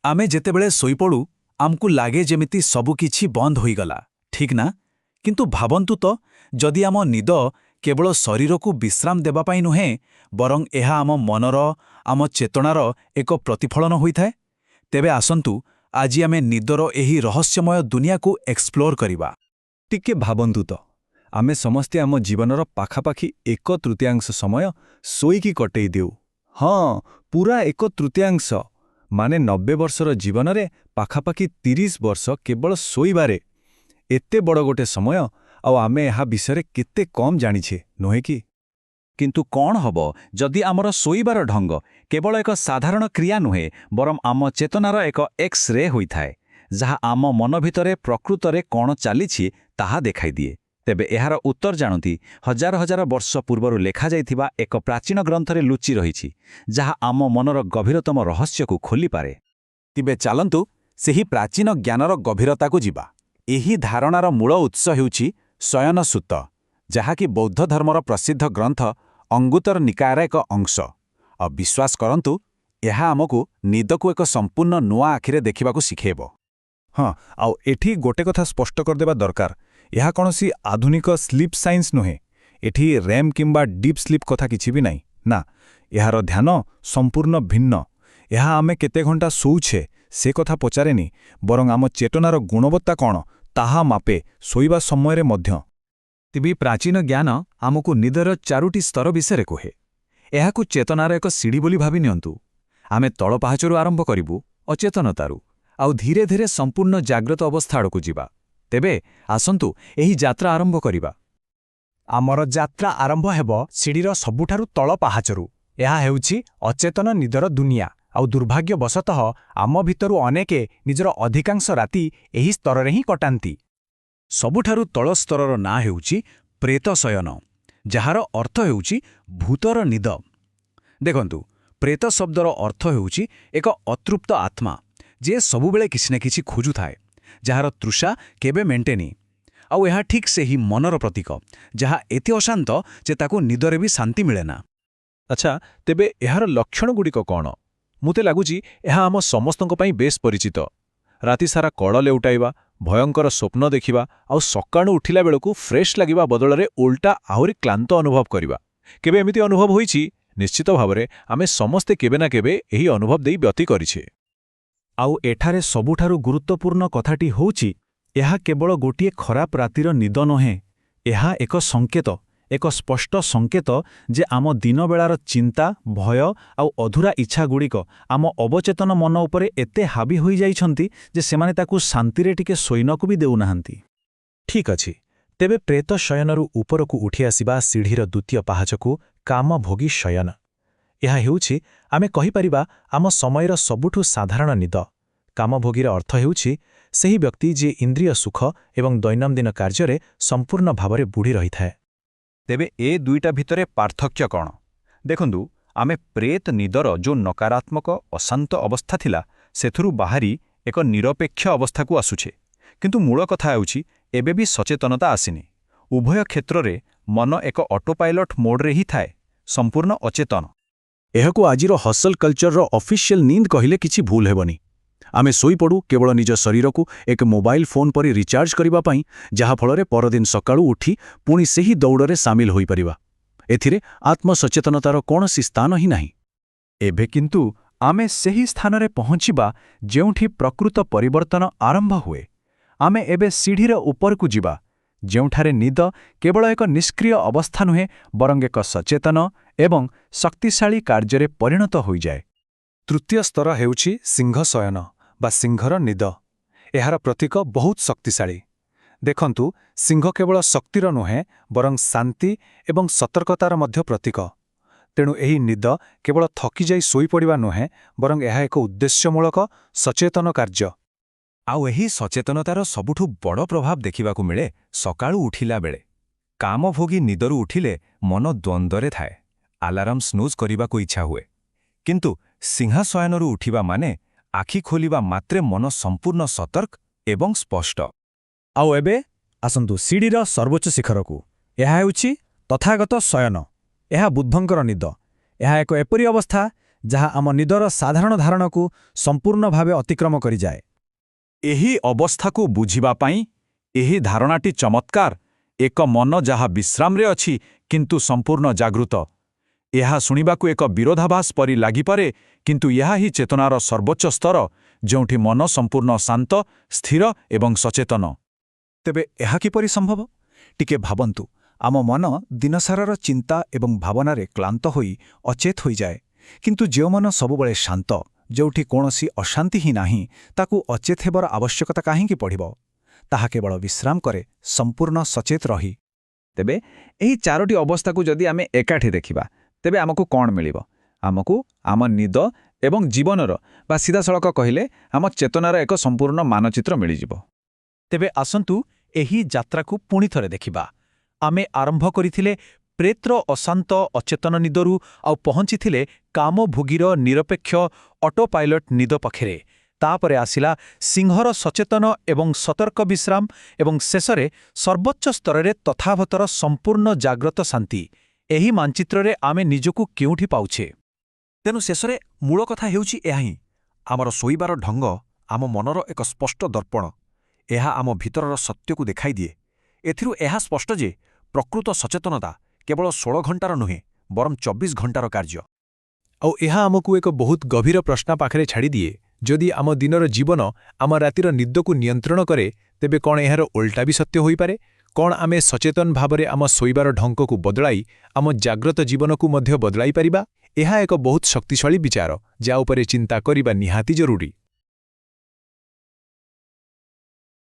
ଆମେ ଯେତେବେଳେ ଶୋଇପଡ଼ୁ ଆମକୁ ଲାଗେ ଯେମିତି ସବୁକିଛି ବନ୍ଦ ହୋଇଗଲା, ଠିକ୍ ନା? କିନ୍ତୁ ଭାବନ୍ତୁ ତ, ଯଦି ଆମ ନିଦ କେବଳ ଶରୀରକୁ ବିଶ୍ରାମ ଦେବା ପାଇଁ ନୁହେଁ, ବରଂ ଏହା ଆମ ମନର, ଆମ ଚେତନାର ଏକ ପ୍ରତିଫଳନ ହୋଇଥାଏ, ତେବେ ଆସନ୍ତୁ ଆଜି ଆମେ ନିଦର ଏହି ରହସ୍ୟମୟ ଦୁନିଆକୁ ଏକ୍ସପ୍ଲୋର କରିବା। ଟିକେ ଭାବନ୍ତୁ ତ, ଆମେ ସମସ୍ତେ ଆମ ଜୀବନର ପାଖାପାଖି 1/3 ସମୟ ଶୋଇକି କଟେଇ ଦେଉ। ହଁ, ପୁରା 1/3, ମାନେ 90 ବର୍ଷର ଜୀବନରେ ପାଖାପାଖି 30 ବର୍ଷ କେବଳ ଶୋଇବାରେ। ଏତେ ବଡ଼ ଗୋଟେ ସମୟ, ଆଉ ଆମେ ଏହା ବିଷୟରେ କେତେ କମ୍ ଜାଣିଛେ, ନୁହେଁ କି? କିନ୍ତୁ କ'ଣ ହେବ ଯଦି ଆମର ଶୋଇବାର ଢଙ୍ଗ କେବଳ ଏକ ସାଧାରଣ କ୍ରିୟା ନୁହେଁ, ବରଂ ଆମ ଚେତନାର ଏକ ଏକ୍ସ-ରେ ହୋଇଥାଏ, ଯାହା ଆମ ମନ ଭିତରେ ପ୍ରକୃତରେ କ'ଣ ଚାଲିଛି ତାହା ଦେଖାଇଦିଏ? ତେବେ ଏହାର ଉତ୍ତର ଜାଣନ୍ତି, ହଜାର ହଜାର ବର୍ଷ ପୂର୍ବରୁ ଲେଖାଯାଇଥିବା ଏକ ପ୍ରାଚୀନ ଗ୍ରନ୍ଥରେ ଲୁଚି ରହିଛି, ଯାହା ଆମ ମନର ଗଭୀରତମ ରହସ୍ୟକୁ ଖୋଲିପାରେ। ତେବେ ଚାଲନ୍ତୁ ସେହି ପ୍ରାଚୀନ ଜ୍ଞାନର ଗଭୀରତାକୁ ଯିବା। ଏହି ଧାରଣାର ମୂଳ ଉତ୍ସ ହେଉଛି ଶୟନ ସୂତ୍ର, ଯାହାକି ବୌଦ୍ଧ ଧର୍ମର ପ୍ରସିଦ୍ଧ ଗ୍ରନ୍ଥ ଅଙ୍ଗୁତ୍ତର ନିକାୟର ଏକ ଅଂଶ। ଆଉ ବିଶ୍ୱାସ କରନ୍ତୁ, ଏହା ଆମକୁ ନିଦକୁ ଏକ ସମ୍ପୂର୍ଣ୍ଣ ନୂଆ ଆଖିରେ ଦେଖିବାକୁ ଶିଖେଇବ। ହଁ, ଆଉ ଏଠି ଗୋଟେ କଥା ସ୍ପଷ୍ଟ କରିଦେବା ଦରକାର, ଏହା କୌଣସି ଆଧୁନିକ ସ୍ଲିପ୍ ସାଇନ୍ସ ନୁହେଁ। ଏଠି ରେମ୍ କିମ୍ବା ଡିପ୍ ସ୍ଲିପ୍ କଥା କିଛି ବି ନାହିଁ। ନା, ଏହାର ଧ୍ୟାନ ସମ୍ପୂର୍ଣ୍ଣ ଭିନ୍ନ। ଏହା ଆମେ କେତେ ଘଣ୍ଟା ଶୋଉଛେ ସେ କଥା ପଚାରେନି, ବରଂ ଆମ ଚେତନାର ଗୁଣବତ୍ତା କ'ଣ ତାହା ମାପେ, ଶୋଇବା ସମୟରେ ମଧ୍ୟ। ତେବେ ପ୍ରାଚୀନ ଜ୍ଞାନ ଆମକୁ ନିଦର 4ଟି ସ୍ତର ବିଷୟରେ କୁହେ। ଏହାକୁ ଚେତନାର ଏକ ସିଡ଼ି ବୋଲି ଭାବି ନିଅନ୍ତୁ। ଆମେ ତଳ ପାହାଚରୁ ଆରମ୍ଭ କରିବୁ, ଅଚେତନତାରୁ, ଆଉ ଧୀରେ ଧୀରେ ସମ୍ପୂର୍ଣ୍ଣ ଜାଗ୍ରତ ଅବସ୍ଥା ଆଡ଼କୁ ଯିବା। ତେବେ ଆସନ୍ତୁ ଏହି ଯାତ୍ରା ଆରମ୍ଭ କରିବା। ଆମର ଯାତ୍ରା ଆରମ୍ଭ ହେବ ସିଡ଼ିର ସବୁଠାରୁ ତଳ ପାହାଚରୁ। ଏହା ହେଉଛି ଅଚେତନ ନିଦର ଦୁନିଆ, ଆଉ ଦୁର୍ଭାଗ୍ୟବଶତଃ ଆମ ଭିତରୁ ଅନେକେ ନିଜର ଅଧିକାଂଶ ରାତି ଏହି ସ୍ତରରେ ହିଁ କଟାନ୍ତି। ସବୁଠାରୁ ତଳ ସ୍ତରର ନାଁ ହେଉଛି ପ୍ରେତ ଶୟନ, ଯାହାର ଅର୍ଥ ହେଉଛି ଭୂତର ନିଦ। ଦେଖନ୍ତୁ, ପ୍ରେତ ଶବ୍ଦର ଅର୍ଥ ହେଉଛି ଏକ ଅତୃପ୍ତ ଆତ୍ମା, ଯିଏ ସବୁବେଳେ କିଛି ନା କିଛି ଖୋଜୁଥାଏ, ଯାହାର ତୃଷା କେବେ ମେଣ୍ଟେନି। ଆଉ ଏହା ଠିକ୍ ସେହି ମନର ପ୍ରତୀକ, ଯାହା ଏତେ ଅଶାନ୍ତ ଯେ ତାକୁ ନିଦରେ ବି ଶାନ୍ତି ମିଳେନା। ଆଚ୍ଛା, ତେବେ ଏହାର ଲକ୍ଷଣଗୁଡ଼ିକ କ'ଣ? ମୋତେ ଲାଗୁଛି ଏହା ଆମ ସମସ୍ତଙ୍କ ପାଇଁ ବେଶ୍ ପରିଚିତ। ରାତିସାରା କଳ ଲେଉଟାଇବା, ଭୟଙ୍କର ସ୍ୱପ୍ନ ଦେଖିବା, ଆଉ ସକାଳୁ ଉଠିଲା ବେଳକୁ ଫ୍ରେଶ୍ ଲାଗିବା ବଦଳରେ ଓଲଟା ଆହୁରି କ୍ଳାନ୍ତ ଅନୁଭବ କରିବା। କେବେ ଏମିତି ଅନୁଭବ ହୋଇଛି? ନିଶ୍ଚିତ ଭାବରେ ଆମେ ସମସ୍ତେ କେବେ ନା କେବେ ଏହି ଅନୁଭବ ଦେଇ ବ୍ୟତି କରିଛେ। ଆଉ ଏଠାରେ ସବୁଠାରୁ ଗୁରୁତ୍ୱପୂର୍ଣ୍ଣ କଥାଟି ହେଉଛି, ଏହା କେବଳ ଗୋଟିଏ ଖରାପ ରାତିର ନିଦ ନୁହେଁ। ଏହା ଏକ ସଂକେତ, ଏକ ସ୍ପଷ୍ଟ ସଂକେତ ଯେ ଆମ ଦିନବେଳାର ଚିନ୍ତା, ଭୟ ଆଉ ଅଧୁରା ଇଚ୍ଛାଗୁଡ଼ିକ ଆମ ଅବଚେତନ ମନ ଉପରେ ଏତେ ହାବି ହୋଇଯାଇଛନ୍ତି ଯେ ସେମାନେ ତାକୁ ଶାନ୍ତିରେ ଟିକେ ଶୋଇନକୁ ବି ଦେଉନାହାନ୍ତି। ଠିକ୍ ଅଛି, ତେବେ ପ୍ରେତ ଶୟନରୁ ଉପରକୁ ଉଠି ଆସିବା ସିଢ଼ିର ଦ୍ୱିତୀୟ ପାହାଚକୁ କାମଭୋଗୀ ଶୟନ। ଏହା ହେଉଛି, ଆମେ କହିପାରିବା, ଆମ ସମୟର ସବୁଠୁ ସାଧାରଣ ନିଦ। କାମଭୋଗୀର ଅର୍ଥ ହେଉଛି ସେହି ବ୍ୟକ୍ତି ଯିଏ ଇନ୍ଦ୍ରିୟ ସୁଖ ଏବଂ ଦୈନନ୍ଦିନ କାର୍ଯ୍ୟରେ ସମ୍ପୂର୍ଣ୍ଣ ଭାବରେ ବୁଡ଼ି ରହିଥାଏ। ତେବେ ଏ ଦୁଇଟା ଭିତରେ ପାର୍ଥକ୍ୟ କ'ଣ? ଦେଖନ୍ତୁ, ଆମେ ପ୍ରେତ ନିଦର ଯେଉଁ ନକାରାତ୍ମକ ଅଶାନ୍ତ ଅବସ୍ଥା ଥିଲା, ସେଥିରୁ ବାହାରି ଏକ ନିରପେକ୍ଷ ଅବସ୍ଥାକୁ ଆସୁଛେ। କିନ୍ତୁ ମୂଳ କଥା ହେଉଛି, ଏବେ ବି ସଚେତନତା ଆସିନି। ଉଭୟ କ୍ଷେତ୍ରରେ ମନ ଏକ ଅଟୋପାଇଲଟ୍ ମୋଡ୍ରେ ହିଁ ଥାଏ, ସମ୍ପୂର୍ଣ୍ଣ ଅଚେତନ। ଏହାକୁ ଆଜିର ହସଲ କଲଚରର ଅଫିସିଆଲ ନିନ୍ଦ କହିଲେ କିଛି ଭୁଲ ହେବନି। ଆମେ ଶୋଇପଡ଼ୁ କେବଳ ନିଜ ଶରୀରକୁ ଏକ ମୋବାଇଲ ଫୋନ୍ ପରି ରିଚାର୍ଜ କରିବା ପାଇଁ, ଯାହାଫଳରେ ପରଦିନ ସକାଳୁ ଉଠି ପୁଣି ସେହି ଦୌଡ଼ରେ ସାମିଲ ହୋଇପାରିବା। ଏଥିରେ ଆତ୍ମସଚେତନତାର କୌଣସି ସ୍ଥାନ ହିଁ ନାହିଁ। ଏବେ କିନ୍ତୁ ଆମେ ସେହି ସ୍ଥାନରେ ପହଞ୍ଚିବା ଯେଉଁଠି ପ୍ରକୃତ ପରିବର୍ତ୍ତନ ଆରମ୍ଭ ହୁଏ। ଆମେ ଏବେ ସିଢ଼ିର ଉପରକୁ ଯିବା, ଯେଉଁଠାରେ ନିଦ କେବଳ ଏକ ନିଷ୍କ୍ରିୟ ଅବସ୍ଥା ନୁହେଁ, ବରଂ ଏକ ସଚେତନ ଏବଂ ଶକ୍ତିଶାଳୀ କାର୍ଯ୍ୟରେ ପରିଣତ ହୋଇଯାଏ। ତୃତୀୟ ସ୍ତର ହେଉଛି ସିଂହ ଶୟନ ବା ସିଂହର ନିଦ। ଏହାର ପ୍ରତୀକ ବହୁତ ଶକ୍ତିଶାଳୀ। ଦେଖନ୍ତୁ, ସିଂହ କେବଳ ଶକ୍ତିର ନୁହେଁ, ବରଂ ଶାନ୍ତି ଏବଂ ସତର୍କତାର ମଧ୍ୟ ପ୍ରତୀକ। ତେଣୁ ଏହି ନିଦ କେବଳ ଥକିଯାଇ ଶୋଇପଡ଼ିବା ନୁହେଁ, ବରଂ ଏହା ଏକ ଉଦ୍ଦେଶ୍ୟମୂଳକ, ସଚେତନ କାର୍ଯ୍ୟ। ଆଉ ଏହି ସଚେତନତାର ସବୁଠୁ ବଡ଼ ପ୍ରଭାବ ଦେଖିବାକୁ ମିଳେ ସକାଳୁ ଉଠିଲା ବେଳେ। କାମଭୋଗୀ ନିଦରୁ ଉଠିଲେ ମନ ଦ୍ୱନ୍ଦ୍ୱରେ ଥାଏ, ଆଲାର୍ମ ସ୍ନୁଜ୍ କରିବାକୁ ଇଚ୍ଛା ହୁଏ। କିନ୍ତୁ ସିଂହାଶୟନରୁ ଉଠିବା ମାନେ ଆଖି ଖୋଲିବା ମାତ୍ରେ ମନ ସମ୍ପୂର୍ଣ୍ଣ ସତର୍କ ଏବଂ ସ୍ପଷ୍ଟ। ଆଉ ଏବେ ଆସନ୍ତୁ ସିଡ଼ିର ସର୍ବୋଚ୍ଚ ଶିଖରକୁ। ଏହା ହେଉଛି ତଥାଗତ ଶୟନ। ଏହା ବୁଦ୍ଧଙ୍କର ନିଦ। ଏହା ଏକ ଏପରି ଅବସ୍ଥା ଯାହା ଆମ ନିଦର ସାଧାରଣ ଧାରଣାକୁ ସମ୍ପୂର୍ଣ୍ଣ ଭାବେ ଅତିକ୍ରମ କରିଯାଏ। ଏହି ଅବସ୍ଥାକୁ ବୁଝିବା ପାଇଁ ଏହି ଧାରଣାଟି ଚମତ୍କାର, ଏକ ମନ ଯାହା ବିଶ୍ରାମରେ ଅଛି କିନ୍ତୁ ସମ୍ପୂର୍ଣ୍ଣ ଜାଗୃତ। ଏହା ଶୁଣିବାକୁ ଏକ ବିରୋଧାଭାସ ପରି ଲାଗିପାରେ, କିନ୍ତୁ ଏହା ହିଁ ଚେତନାର ସର୍ବୋଚ୍ଚ ସ୍ତର, ଯେଉଁଠି ମନ ସମ୍ପୂର୍ଣ୍ଣ ଶାନ୍ତ, ସ୍ଥିର ଏବଂ ସଚେତନ। ତେବେ ଏହା କିପରି ସମ୍ଭବ? ଟିକେ ଭାବନ୍ତୁ, ଆମ ମନ ଦିନସାରାର ଚିନ୍ତା ଏବଂ ଭାବନାରେ କ୍ଳାନ୍ତ ହୋଇ ଅଚେତ ହୋଇଯାଏ। କିନ୍ତୁ ଯେଉଁ ମନ ସବୁବେଳେ ଶାନ୍ତ, ଯେଉଁଠି କୌଣସି ଅଶାନ୍ତି ହିଁ ନାହିଁ, ତାକୁ ଅଚେତ ହେବାର ଆବଶ୍ୟକତା କାହିଁକି ପଡ଼ିବ? ତାହା କେବଳ ବିଶ୍ରାମ କରେ, ସମ୍ପୂର୍ଣ୍ଣ ସଚେତ ରହି। ତେବେ ଏହି ଚାରୋଟି ଅବସ୍ଥାକୁ ଯଦି ଆମେ ଏକାଠି ଦେଖିବା, ତେବେ ଆମକୁ କ'ଣ ମିଳିବ? ଆମକୁ ଆମ ନିଦ ଏବଂ ଜୀବନର ବା ସିଧାସଳଖ କହିଲେ ଆମ ଚେତନାର ଏକ ସମ୍ପୂର୍ଣ୍ଣ ମାନଚିତ୍ର ମିଳିଯିବ। ତେବେ ଆସନ୍ତୁ ଏହି ଯାତ୍ରାକୁ ପୁଣି ଥରେ ଦେଖିବା। ଆମେ ଆରମ୍ଭ କରିଥିଲେ ପ୍ରେତର ଅଶାନ୍ତ ଅଚେତନ ନିଦରୁ ଆଉ ପହଞ୍ଚିଥିଲେ କାମଭୋଗୀର ନିରପେକ୍ଷ ଅଟୋପାଇଲଟ ନିଦ ପାଖରେ। ତାପରେ ଆସିଲା ସିଂହର ସଚେତନ ଏବଂ ସତର୍କ ବିଶ୍ରାମ ଏବଂ ଶେଷରେ ସର୍ବୋଚ୍ଚ ସ୍ତରରେ ତଥାଗତର ସମ୍ପୂର୍ଣ୍ଣ ଜାଗ୍ରତ ଶାନ୍ତି। ଏହି ମାନଚିତ୍ରରେ ଆମେ ନିଜକୁ କେଉଁଠି ପାଉଛେ? ତେଣୁ ଶେଷରେ ମୂଳ କଥା ହେଉଛି ଏହା ହିଁ, ଆମର ଶୋଇବାର ଢଙ୍ଗ ଆମ ମନର ଏକ ସ୍ପଷ୍ଟ ଦର୍ପଣ। ଏହା ଆମ ଭିତରର ସତ୍ୟକୁ ଦେଖାଇଦିଏ। ଏଥିରୁ ଏହା ସ୍ପଷ୍ଟ ଯେ ପ୍ରକୃତ ସଚେତନତା କେବଳ 16 ଘଣ୍ଟାର ନୁହେଁ, ବରଂ 24 ଘଣ୍ଟାର କାର୍ଯ୍ୟ। ଆଉ ଏହା ଆମକୁ ଏକ ବହୁତ ଗଭୀର ପ୍ରଶ୍ନ ପାଖରେ ଛାଡ଼ିଦିଏ। ଯଦି ଆମ ଦିନର ଜୀବନ ଆମ ରାତିର ନିଦକୁ ନିୟନ୍ତ୍ରଣ କରେ, ତେବେ କ'ଣ ଏହାର ଓଲଟା ବି ସତ୍ୟ ହୋଇପାରେ? କ'ଣ ଆମେ ସଚେତନ ଭାବରେ ଆମ ଶୋଇବାର ଢଙ୍ଗକୁ ବଦଳାଇ ଆମ ଜାଗ୍ରତ ଜୀବନକୁ ମଧ୍ୟ ବଦଳାଇ ପାରିବା? ଏହା ଏକ ବହୁତ ଶକ୍ତିଶାଳୀ ବିଚାର, ଯାହା ଉପରେ ଚିନ୍ତା କରିବା ନିହାତି ଜରୁରୀ।